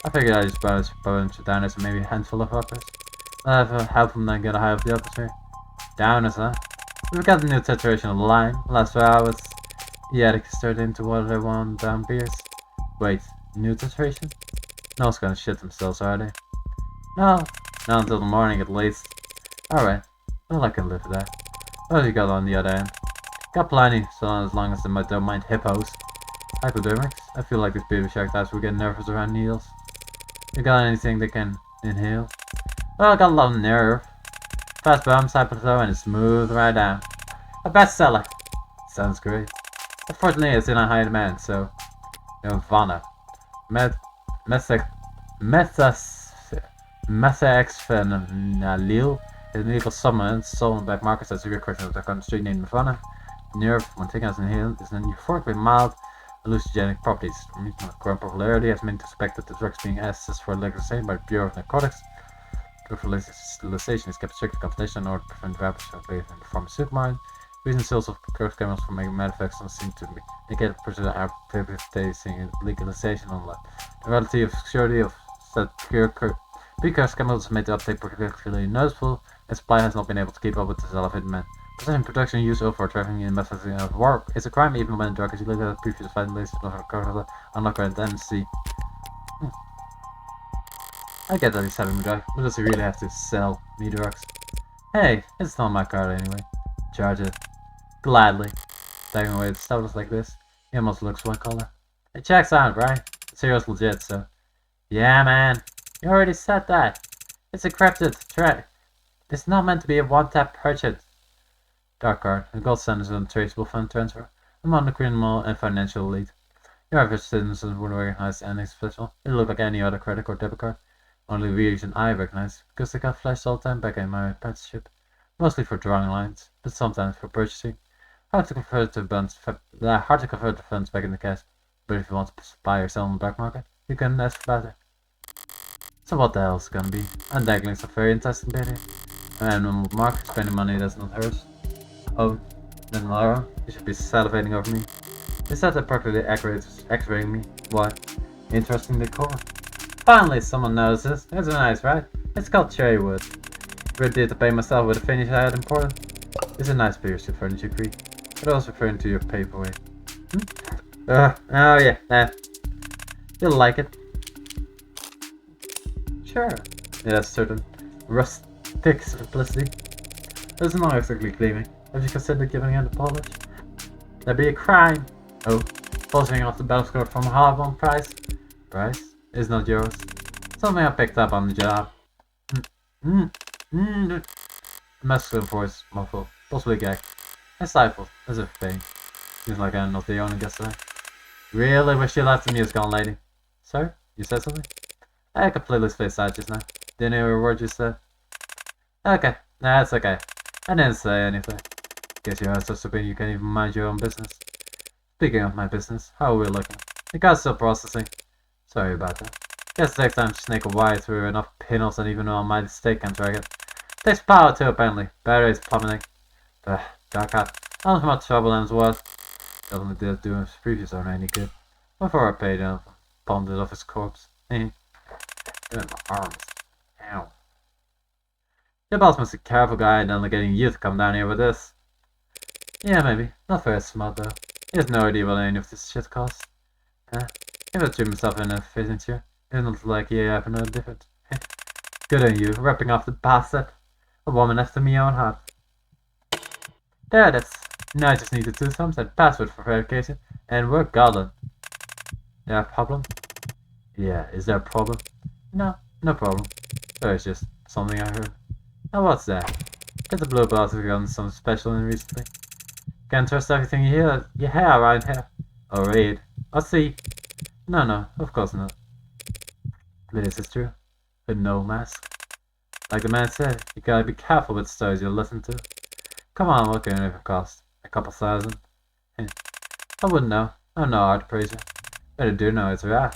I figured I'd just borrow a bunch of downers and maybe a handful of uppers. I'll have help them then get a high of the uppers here. Downers, huh? We've got the new saturation of the line. Last 4 hours. Yeah, they can stir it into what they want down beers. Wait, new titration? No one's gonna shit themselves, are they? No, not until the morning at least. Alright, well I can live with that. What have you got on the other end? Got plenty, so as long as they don't mind hippos. Hypodermics? I feel like these baby shark types will get nervous around needles. You got anything they can inhale? Well, I got a lot of nerve. Fast bumps, hypothermia, and smooth right down. A bestseller! Sounds great. Unfortunately, it's in a high demand, so... Nirvana. Methexphenalil is an illegal substance sold on black markets as a real question of the country named Nirvana. Nerve, when taken as an inhalant, is an euphorically mild hallucinogenic properties. From growing popularity, has been suspected the drugs being assessed for legalization by the Bureau of Narcotics. Drug legalization is kept strictly confidential in order to prevent rappers from being in the pharmaceutical market. Recent sales of cocaine chemicals from manufacturers seem to be negated facing legalization online. The relative security of said precursor chemicals has made the uptake particularly noticeable, and supply has not been able to keep up with this elevated demand. Possession, production, and use of or trafficking in methods of war is a crime even when the drug is illegal. Previous violations of the unlawful tendency. I get that he's selling the drug, but does he really have to sell me drugs? Hey, it's not my card anyway. Charge it. Gladly. Taking away the status like this, he almost looks one color. It checks out, right? The serial's legit, so. Yeah, man. You already said that. It's encrypted. It's not meant to be a one-tap purchase. Dark card. A gold standard is untraceable fund transfer among the criminal and financial elite. Your average citizens wouldn't recognize anything special. It looked like any other credit or debit card. Only reason I recognize because they got flashed all the time back in my apprenticeship. Mostly for drawing lines, but sometimes for purchasing. Hard to convert the funds back into cash, but if you want to buy or sell on the black market, you can ask about it. So what the hell is it gonna be? I'm dangling some very interesting bit here. And Mark spending money that's not hers. Oh, then Laura, you should be salivating over me. Is that appropriately aggravating me? Why? Interesting decor. Finally, someone notices. It's nice, right? It's called cherry wood. Good deal to pay myself with a finish I had imported. It's a nice piece of furniture, Cree. But I was referring to your paperweight. Oh yeah, you'll like it. Sure. It has certain rustic simplicity. It's not exactly gleaming. Have you considered giving it a polish? That'd be a crime. Oh, polishing off the battle score from a hard-won price. Price is not yours. Something I picked up on the job. The masculine voice muffled, possibly gag. I stifled, as if pain. Seems like I'm not the only guest today. Really wish you left the music on, lady. Sir, you said something? I completely spaced out just now. Didn't hear a word you said. Okay, that's okay. I didn't say anything. Guess you're so stupid you can't even mind your own business. Speaking of my business, how are we looking? The car's still processing. Sorry about that. Guess it takes time to snake a wire through enough pinholes and even though a mighty stake can drag it. Takes power too, apparently. Batteries plummeting. Dark hat. I don't know how much trouble M's was. Definitely did do his previous owner any good. Before I paid him, palmed it off his corpse. In my arms. Ow. Your boss must be a careful guy and only getting you to come down here with this. Yeah, maybe. Not very smart though. He has no idea what any of this shit costs. If I threw myself in a fishing chair, it doesn't look like he have no difference. Good on you, ripping off the bastard. A woman after me own heart. There it is. Now I just need to do something. Password for verification, and we're golden. There a problem? Yeah, is there a problem? No, no problem. There's just something I heard. Oh, what's that? Get the blue belt has gotten something special in recently. Can't trust everything you hear around here. Or read. Or see. No, of course not. But this is true. But no mask. Like the man said, you gotta be careful with stories you listen to. Come on, what can it even cost? A couple thousand? I wouldn't know. I'm no art appraiser. But I do know it's rare.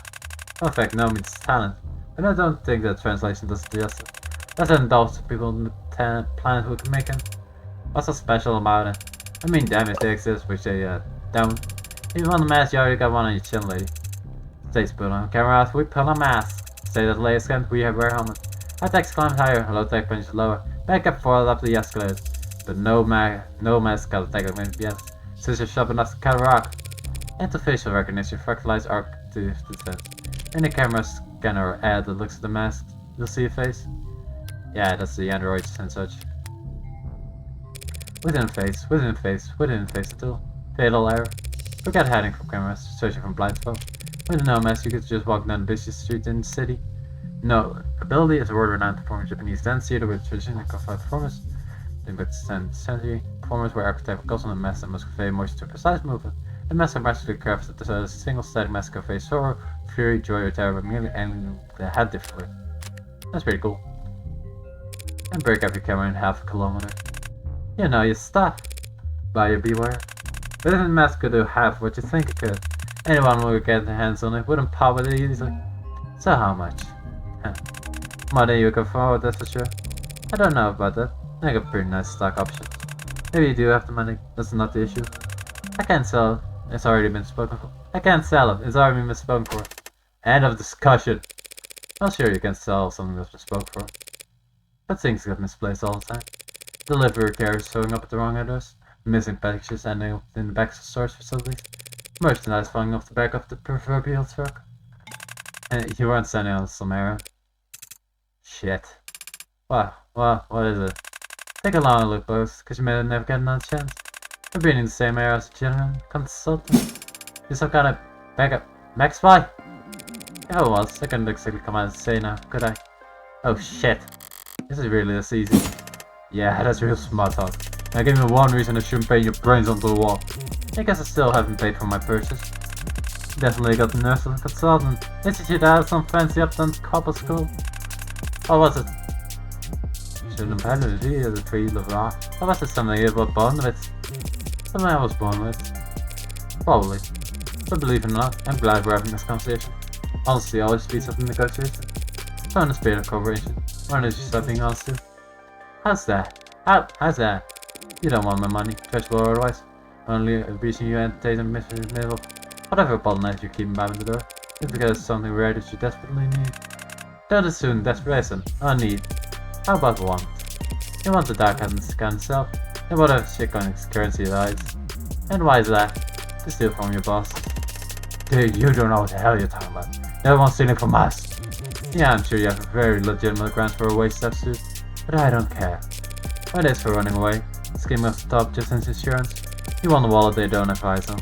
In fact, no means talent. But I don't think that translation does it justice. There's an those people on the planet who can make him. What's so special about it? I mean, damn if they exist, which they don't. If you want a mask, you already got one on your chin, lady. States put on camera, we put on masks. Say that latest scan, we have wear helmets. High tech climbs higher, low tech punches lower. Back up forward up the escalators. But no mask gotta take a minute, yes. Scissors sharp enough to cut a rock. Into facial recognition, fractalized active defense. In the camera scanner ad that looks at the mask, you'll see a face. Yeah, that's the androids and such. Within face tool. Fatal error. Forget hiding from cameras, searching from blind spot. With no mask, you could just walk down the busy street in the city. No ability is a world-renowned performer Japanese dance theater with tradition and confined performers. The good century performers wear archetypal clothes on a mask that must convey motion to precise movement. The mask are magically crafted to a single static mask can face sorrow, fury, joy, or terror, but merely angling the head differently. That's pretty cool. And break up your camera in half a kilometer. You know your stuff. Buyer beware. But if the mask could do half what you think it could, anyone who would get their hands on it wouldn't pop it easily. So how much? More than you can afford, that's for sure. I don't know about that. I got pretty nice stock options. Maybe you do have the money, that's not the issue. I can't sell it, it's already been spoken for. I can't sell it, it's already been spoken for. End of discussion. Well, sure you can sell something that's been spoken for. But things get misplaced all the time. Delivery carriers showing up at the wrong address. Missing packages ending up in the back of storage facilities. Merchandise falling off the back of the proverbial truck. And you weren't standing on some error. Shit. What is it? Take a long look, boss, cause you may never get another chance. We're being in the same area as a gentleman consultant. You're some kind of backup. Max Spy? Yeah, it was. I couldn't exactly come out and say now, could I? Oh shit. This is really this easy. Yeah, that's real smart talk. Now give me one reason I shouldn't paint your brains onto the wall. I guess I still haven't paid for my purchase. Definitely got the nurse and consultant. Institute out of some fancy uptown copper school. Or was it? Shouldn't have had it here, the tree of rock. Or was it something you were born with? Something I was born with. Probably. But believe it or not, I'm glad we're having this conversation. Honestly, always speeds up the negotiation. So in the spirit of cooperation, why don't you stop being honest too? How's that? How's that? You don't want my money, treacherous or otherwise. Only reaching you entertain in the middle of whatever bottleneck you keep babbing the door. It's because it's something rare that you desperately need. Don't assume desperation, or need. How about want? You want the dark and scan itself, and whatever shitcoin currency lies. And why is that? To steal from your boss. Dude, you don't know what the hell you're talking about. No one's stealing from us. Yeah, I'm sure you have a very legitimate grant for a wage substitute, but I don't care. What is for running away? Skimming off the top just as insurance. You want a wallet they don't have eyes on.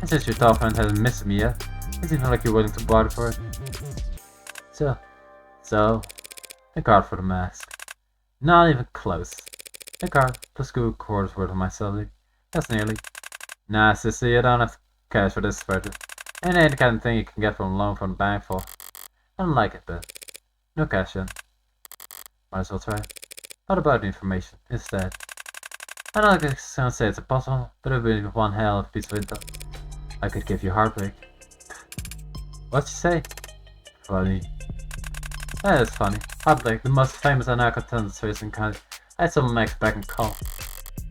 And since your top friend hasn't missed me yet, it seems like you're willing to barter for it. So, a card for the mask. Not even close. A card plus good quarters worth of my salary. That's nearly. Nah, sister, you don't have cash for this purchase. And it ain't the kind of thing you can get from a loan from the bank for. I don't like it, but no cash in. Might as well try. What about the information instead? I don't like to say it's impossible, but it would be one hell of a piece of info. I could give you heartbreak. What'd you say? Funny. That is funny. Heartbreak, the most famous anarcho-tender in country. I had someone Max back in call.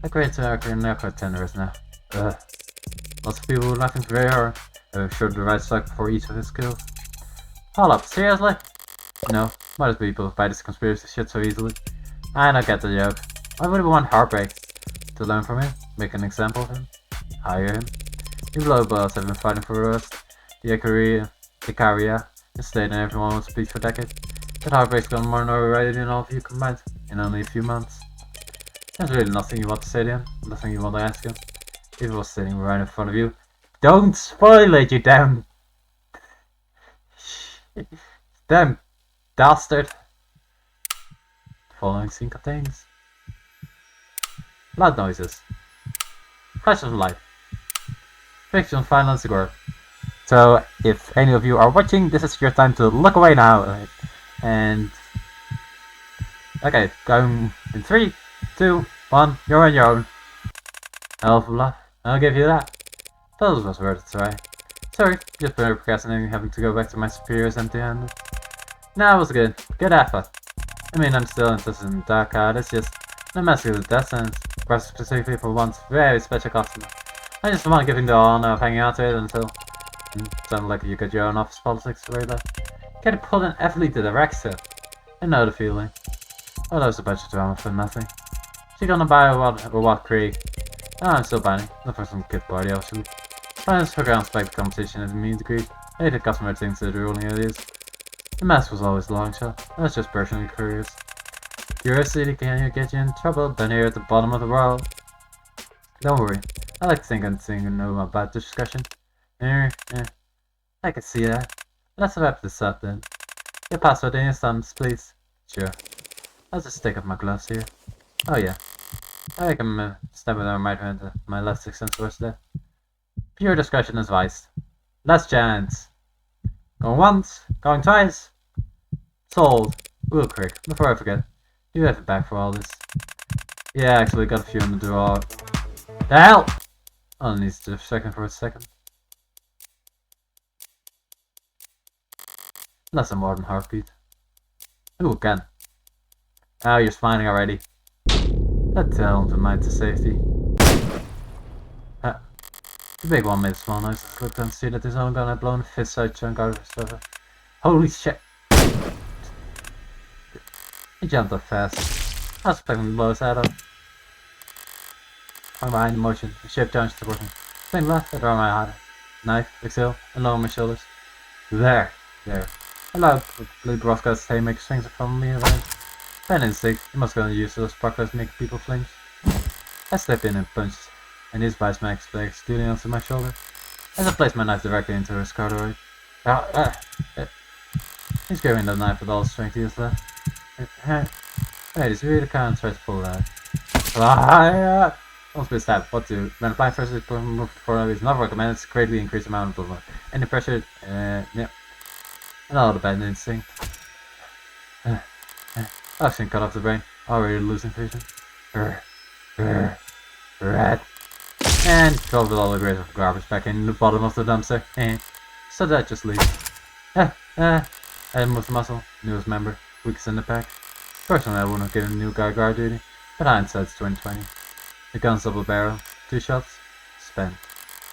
A great anarcho-tender is now. Ugh. Lots of people were laughing very hard. I'm sure the right stock for each of his skills. Hold up, seriously? No, most people buy this conspiracy shit so easily. I don't get the joke. Why would we want heartbreak? To learn from him? Make an example of him? Hire him? The Globals have been fighting for us. The Icaria, the state and everyone wants peace for decades. That heartbreak's gone more notoriety than all of you combined in only a few months. There's really nothing you want to say to him, nothing you want to ask him. If he was sitting right in front of you, don't spoil it, you damn bastard. The following scene contains loud noises, flashes of light, fiction, violence, gore. So if any of you are watching, this is your time to look away now. And okay, going in 3, 2, 1, you're on your own. Hell of a lot, I'll give you that. Those was worth it, right? Sorry, just been procrastinating having to go back to my superiors empty-handed. Nah, it was good. Good effort. I mean, I'm still interested in dark art, it's just no messing with the death sentence, specifically for one very special customer. I just want giving the honor of hanging out to it until sounds like you got your own office politics right there. Get it pulled an athlete to the Rexer. I know the feeling. Oh, that was a bunch of drama for nothing. She gonna buy what Creek? Oh, I'm still buying. Not for some kid party, obviously. Fans took around spike the competition as a mean degree. I hated customer things that are only ideas. The mask was always a long shot. I was just personally curious. Curiosity can get you in trouble down here at the bottom of the world. Don't worry. I like to think I'm thinking about this discussion. I can see that. Let's wrap this up then. Your password and your thumbs, please. Sure. I'll just take off my gloves here. Oh yeah. I can step with my right hand to my left 6 cents there. Pure discretion is advised. Last chance. Going once, going twice. Sold. Real quick, before I forget. Do you have it back for all this? Yeah, actually got a few in the drawer. The hell! I'll need to second for a second. That's a modern heartbeat. Ooh, again. Oh, you're smiling already. Let's tell him to mind to safety. The big one made a small noise. Let's look and see that there's only gonna blow a fist out chunk out of his stuff. Holy shit! He jumped up fast. I was expecting to blow his head up. I'm behind the motion. The shape jumps to working. Swing left, I draw my head. Knife, exhale, and lower my shoulders. There. I love Blue Brothcast haymaker swings from me around. Pen instinct, you must go and use those sparklers to make people flinch. I step in and punch, and his vice max blade stealing onto my shoulder. As I place my knife directly into his corduroy. He's grabbing the knife with all the strength he has left. Right, he's really kind of tries to pull it out. Don't be stabbed. What to do? When applying pressure to move forward is not recommended, it's greatly increase the amount of blood flow. Any pressure, yeah. And all the bad instinct. I've seen cut off the brain, already losing vision. Rat. And throw all the grades of garbage back in the bottom of the dumpster. So that just leaves. I moved the muscle, newest member, weakest in the pack. Personally, I wouldn't have given a new guy guard duty, but hindsight's 2020. The gun's double barrel, 2 shots, spent.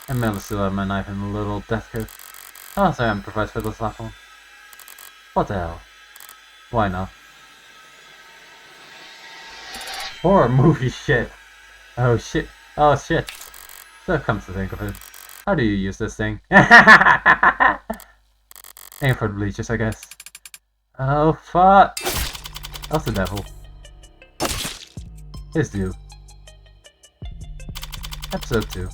And Miller still had my knife in a little death coat. I'll say I improvised for this last one. What the hell? Why not? Horror movie shit. Oh shit. So comes to think of it. How do you use this thing? Aim for the bleachers, I guess. Oh fuck. That's the devil. His due. Episode 2.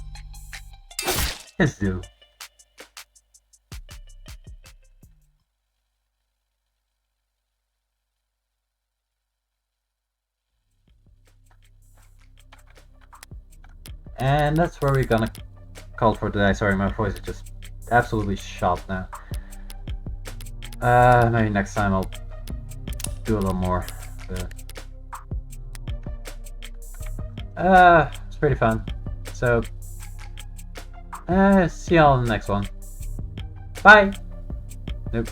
His due. And that's where we're gonna call for today. Sorry, my voice is just absolutely shot now. Maybe next time I'll do a little more. It's pretty fun. So, see y'all in the next one. Bye! Nope.